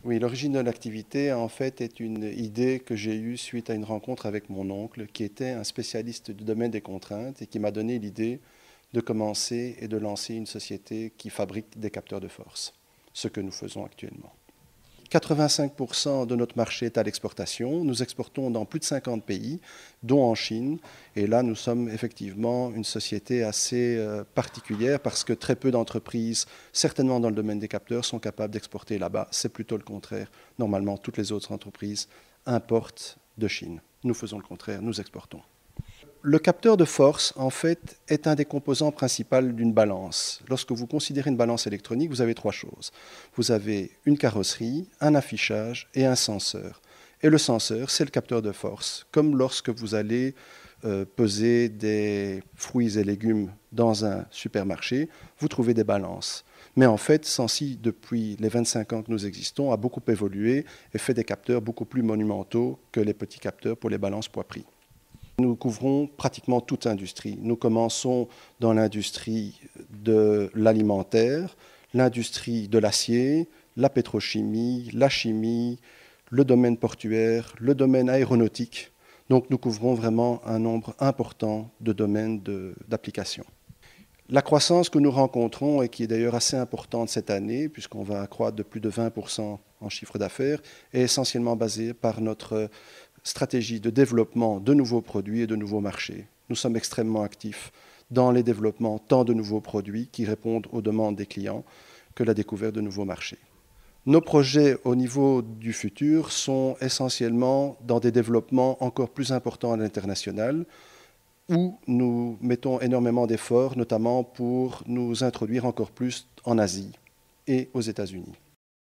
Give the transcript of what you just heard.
Oui, l'origine de l'activité, en fait, est une idée que j'ai eue suite à une rencontre avec mon oncle, qui était un spécialiste du domaine des contraintes et qui m'a donné l'idée de commencer et de lancer une société qui fabrique des capteurs de force, ce que nous faisons actuellement. 85% de notre marché est à l'exportation. Nous exportons dans plus de 50 pays, dont en Chine. Et là, nous sommes effectivement une société assez particulière parce que très peu d'entreprises, certainement dans le domaine des capteurs, sont capables d'exporter là-bas. C'est plutôt le contraire. Normalement, toutes les autres entreprises importent de Chine. Nous faisons le contraire, nous exportons. Le capteur de force, en fait, est un des composants principaux d'une balance. Lorsque vous considérez une balance électronique, vous avez trois choses. Vous avez une carrosserie, un affichage et un senseur. Et le senseur, c'est le capteur de force. Comme lorsque vous allez peser des fruits et légumes dans un supermarché, vous trouvez des balances. Mais en fait, Sensi, depuis les 25 ans que nous existons, a beaucoup évolué et fait des capteurs beaucoup plus monumentaux que les petits capteurs pour les balances poids-prix. Nous couvrons pratiquement toute industrie. Nous commençons dans l'industrie de l'alimentaire, l'industrie de l'acier, la pétrochimie, la chimie, le domaine portuaire, le domaine aéronautique. Donc nous couvrons vraiment un nombre important de domaines d'application. La croissance que nous rencontrons, et qui est d'ailleurs assez importante cette année, puisqu'on va accroître de plus de 20% en chiffre d'affaires, est essentiellement basée par notre stratégie de développement de nouveaux produits et de nouveaux marchés. Nous sommes extrêmement actifs dans les développements tant de nouveaux produits qui répondent aux demandes des clients que la découverte de nouveaux marchés. Nos projets au niveau du futur sont essentiellement dans des développements encore plus importants à l'international, où nous mettons énormément d'efforts, notamment pour nous introduire encore plus en Asie et aux États-Unis.